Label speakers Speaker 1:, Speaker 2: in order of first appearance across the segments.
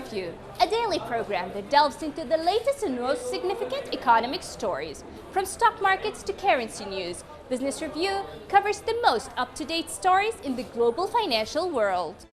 Speaker 1: Review, a daily program that delves into the latest and most significant economic stories. From stock markets to currency news, Business Review covers the most up-to-date stories in the global financial world.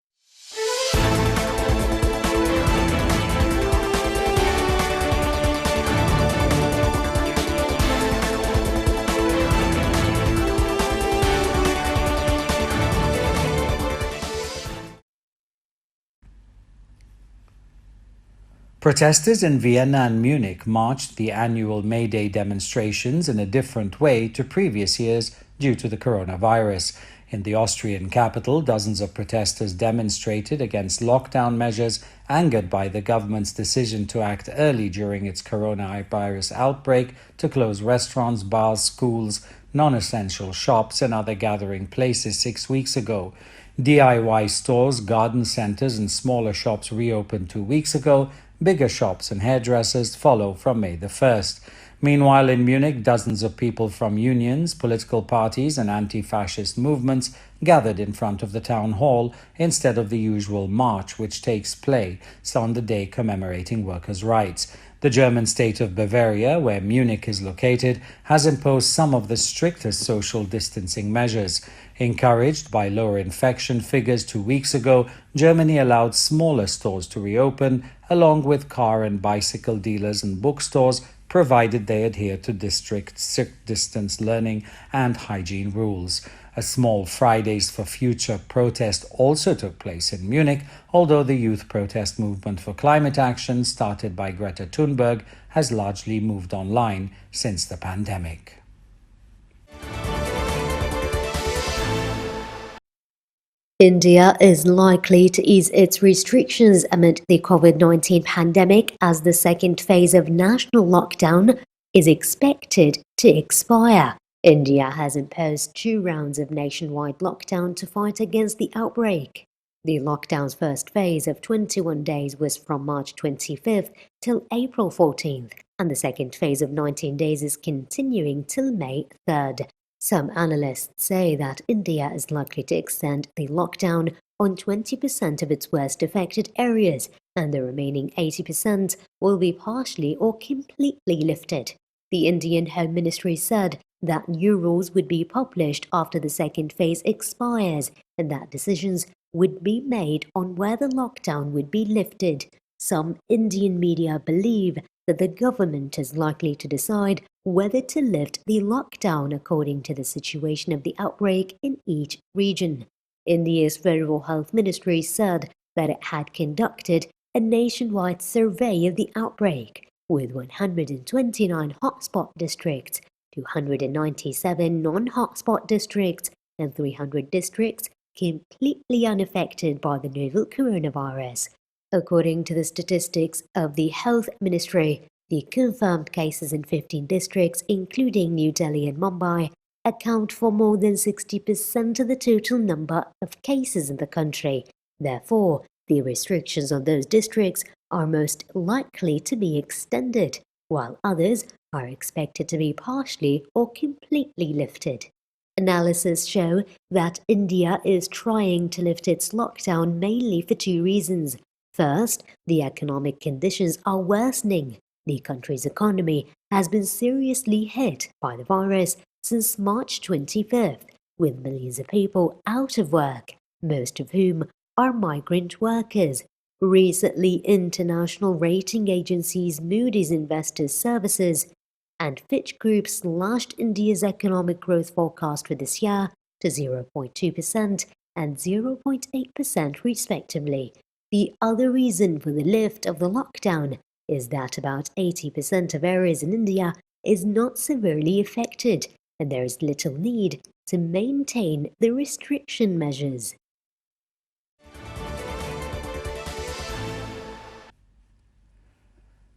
Speaker 2: Protesters in Vienna and Munich marched the annual May Day demonstrations in a different way to previous years due to the coronavirus. In the Austrian capital, dozens of protesters demonstrated against lockdown measures, angered by the government's decision to act early during its coronavirus outbreak to close restaurants, bars, schools, non-essential shops and other gathering places 6 weeks ago. DIY stores, garden centers and smaller shops reopened 2 weeks ago. Bigger shops and hairdressers follow from May the 1st. Meanwhile, in Munich, dozens of people from unions, political parties and anti-fascist movements gathered in front of the town hall instead of the usual march which takes place on the day commemorating workers' rights. The German state of Bavaria, where Munich is located, has imposed some of the strictest social distancing measures. Encouraged by lower infection figures 2 weeks ago, Germany allowed smaller stores to reopen, along with car and bicycle dealers and bookstores, provided they adhere to strict distance learning and hygiene rules. A small Fridays for Future protest also took place in Munich, although the youth protest movement for climate action started by Greta Thunberg has largely moved online since the pandemic.
Speaker 3: India is likely to ease its restrictions amid the COVID-19 pandemic as the second phase of national lockdown is expected to expire. India has imposed 2 rounds of nationwide lockdown to fight against the outbreak. The lockdown's first phase of 21 days was from March 25th till April 14th, and the second phase of 19 days is continuing till May 3rd. Some analysts say that India is likely to extend the lockdown on 20% of its worst affected areas, and the remaining 80% will be partially or completely lifted. The Indian Home Ministry said that new rules would be published after the second phase expires, and that decisions would be made on where the lockdown would be lifted. Some Indian media believe that the government is likely to decide whether to lift the lockdown according to the situation of the outbreak in each region. India's Federal Health Ministry said that it had conducted a nationwide survey of the outbreak, with 129 hotspot districts, 297 non-hotspot districts, and 300 districts completely unaffected by the novel coronavirus. According to the statistics of the Health Ministry, the confirmed cases in 15 districts, including New Delhi and Mumbai, account for more than 60% of the total number of cases in the country. Therefore, the restrictions on those districts are most likely to be extended, while others are expected to be partially or completely lifted. Analysis show that India is trying to lift its lockdown mainly for 2 reasons. First, the economic conditions are worsening. The country's economy has been seriously hit by the virus since March 25th, with millions of people out of work, most of whom are migrant workers. Recently, international rating agencies Moody's Investors Services and Fitch Group slashed India's economic growth forecast for this year to 0.2% and 0.8% respectively. The other reason for the lift of the lockdown is that about 80% of areas in India is not severely affected, and there is little need to maintain the restriction measures.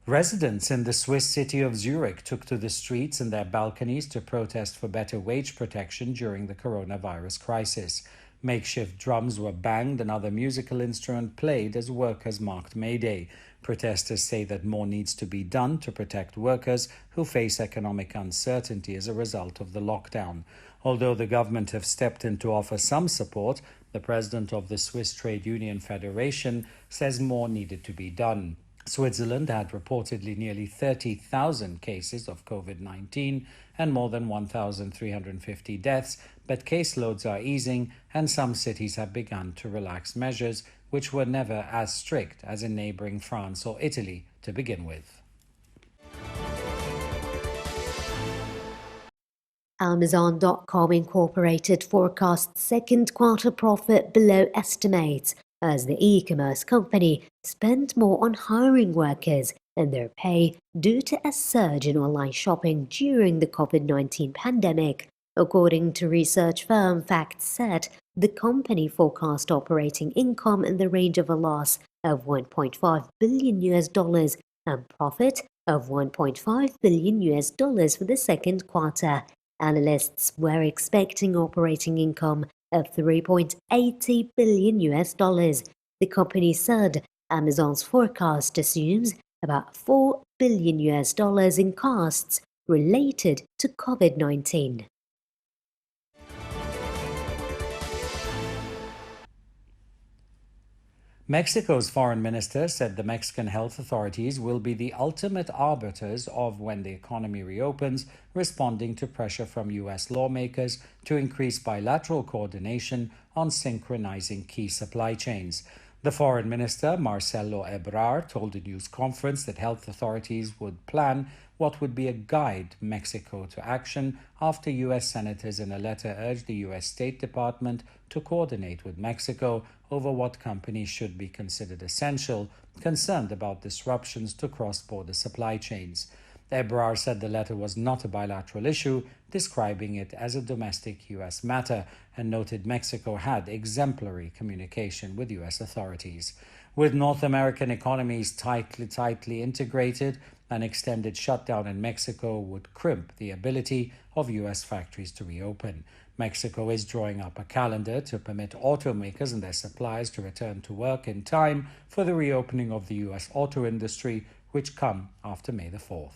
Speaker 2: Residents in the Swiss city of Zurich took to the streets and their balconies to protest for better wage protection during the coronavirus crisis. Makeshift drums were banged and other musical instruments played as workers marked May Day. Protesters say that more needs to be done to protect workers who face economic uncertainty as a result of the lockdown. Although the government have stepped in to offer some support, The president of the Swiss Trade Union Federation says more needed to be done. Switzerland had reportedly nearly 30,000 cases of COVID-19 and more than 1,350 deaths, but caseloads are easing and some cities have begun to relax measures which were never as strict as in neighboring France or Italy to begin with.
Speaker 3: Amazon.com Incorporated forecasts second quarter profit below estimates as the e-commerce company spent more on hiring workers and their pay due to a surge in online shopping during the COVID-19 pandemic. According to research firm FactSet, the company forecast operating income in the range of a loss of $1.5 billion and profit of $1.5 billion for the second quarter. Analysts were expecting operating income of $3.80 billion. The company said Amazon's forecast assumes about $4 billion in costs related to COVID-19.
Speaker 2: Mexico's foreign minister said the Mexican health authorities will be the ultimate arbiters of when the economy reopens, responding to pressure from U.S. lawmakers to increase bilateral coordination on synchronizing key supply chains. The foreign minister, Marcelo Ebrard, told a news conference that health authorities would plan what would be a guide Mexico to action after U.S. senators in a letter urged the U.S. State Department to coordinate with Mexico over what companies should be considered essential, concerned about disruptions to cross-border supply chains. Ebrard said the letter was not a bilateral issue, describing it as a domestic U.S. matter, and noted Mexico had exemplary communication with U.S. authorities. With North American economies tightly integrated, an extended shutdown in Mexico would crimp the ability of U.S. factories to reopen. Mexico is drawing up a calendar to permit automakers and their suppliers to return to work in time for the reopening of the U.S. auto industry, which come after May the 4th.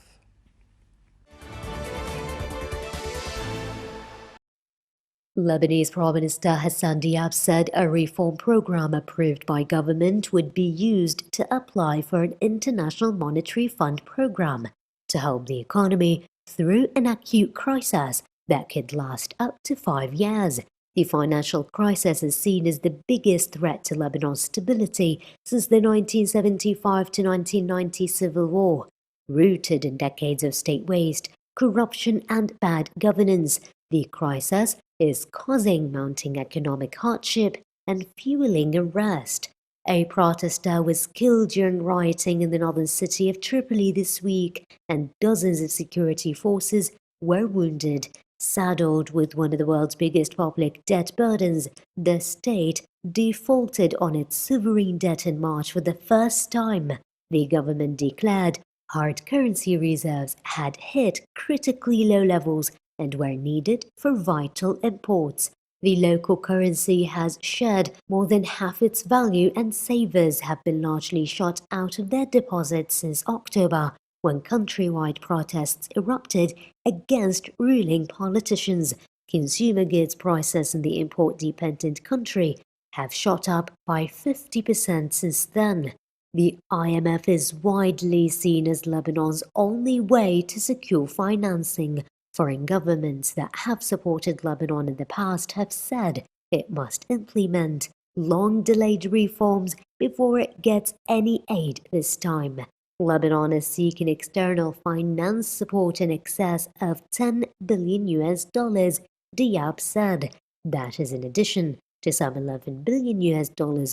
Speaker 3: Lebanese Prime Minister Hassan Diab said a reform program approved by government would be used to apply for an International Monetary Fund program to help the economy through an acute crisis that could last up to 5 years. The financial crisis is seen as the biggest threat to Lebanon's stability since the 1975 to 1990 civil war. Rooted in decades of state waste, corruption and bad governance, the crisis is causing mounting economic hardship and fueling unrest. A protester was killed during rioting in the northern city of Tripoli this week, and dozens of security forces were wounded. Saddled with one of the world's biggest public debt burdens, the state defaulted on its sovereign debt in March for the first time. The government declared hard currency reserves had hit critically low levels and were needed for vital imports. The local currency has shed more than half its value, and savers have been largely shut out of their deposits since October, when countrywide protests erupted against ruling politicians. Consumer goods prices in the import-dependent country have shot up by 50% since then. The IMF is widely seen as Lebanon's only way to secure financing. Foreign governments that have supported Lebanon in the past have said it must implement long-delayed reforms before it gets any aid this time. Lebanon is seeking external finance support in excess of $10 billion, Diab said. That is in addition to some $11 billion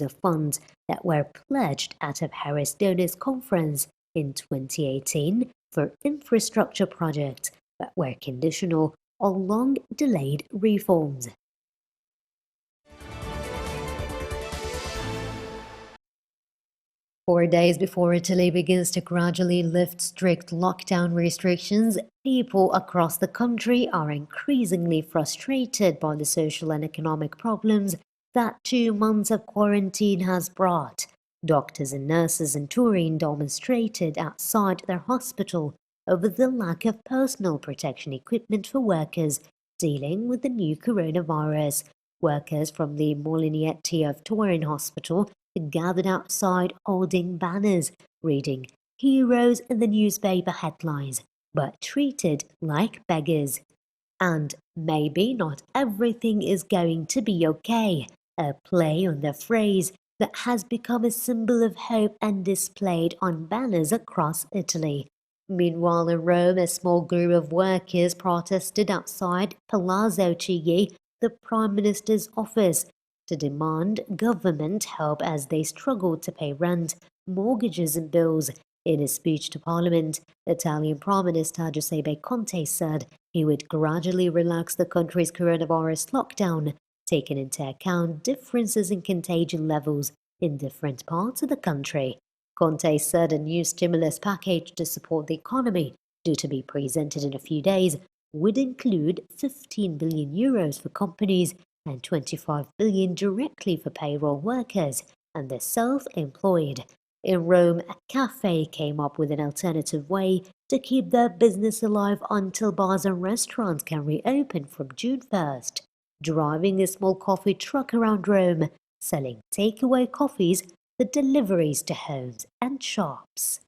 Speaker 3: of funds that were pledged at a Paris Donors Conference in 2018 for infrastructure projects that were conditional on long-delayed reforms. Four days before Italy begins to gradually lift strict lockdown restrictions, people across the country are increasingly frustrated by the social and economic problems that 2 months of quarantine has brought. Doctors and nurses in Turin demonstrated outside their hospital over the lack of personal protection equipment for workers dealing with the new coronavirus. Workers from the Molinietti of Turin Hospital gathered outside holding banners reading "Heroes" in the newspaper headlines, but treated like beggars. And maybe not everything is going to be okay, a play on the phrase that has become a symbol of hope and displayed on banners across Italy. Meanwhile, in Rome, a small group of workers protested outside Palazzo Chigi, the Prime Minister's office, to demand government help as they struggled to pay rent, mortgages and bills. In a speech to Parliament, Italian Prime Minister Giuseppe Conte said he would gradually relax the country's coronavirus lockdown, taking into account differences in contagion levels in different parts of the country. Conte said a new stimulus package to support the economy, due to be presented in a few days, would include 15 billion euros for companies and 25 billion directly for payroll workers and the self-employed. In Rome, a cafe came up with an alternative way to keep their business alive until bars and restaurants can reopen from June 1st, driving a small coffee truck around Rome, selling takeaway coffees for deliveries to homes and shops.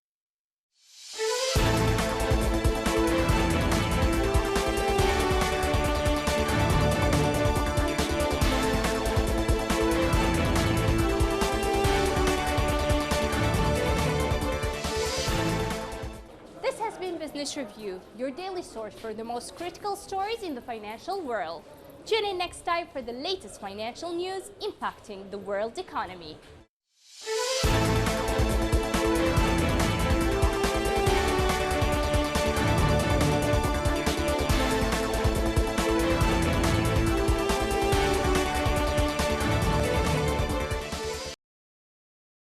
Speaker 1: This has been Business Review, your daily source for the most critical stories in the financial world. Tune in next time for the latest financial news impacting the world economy.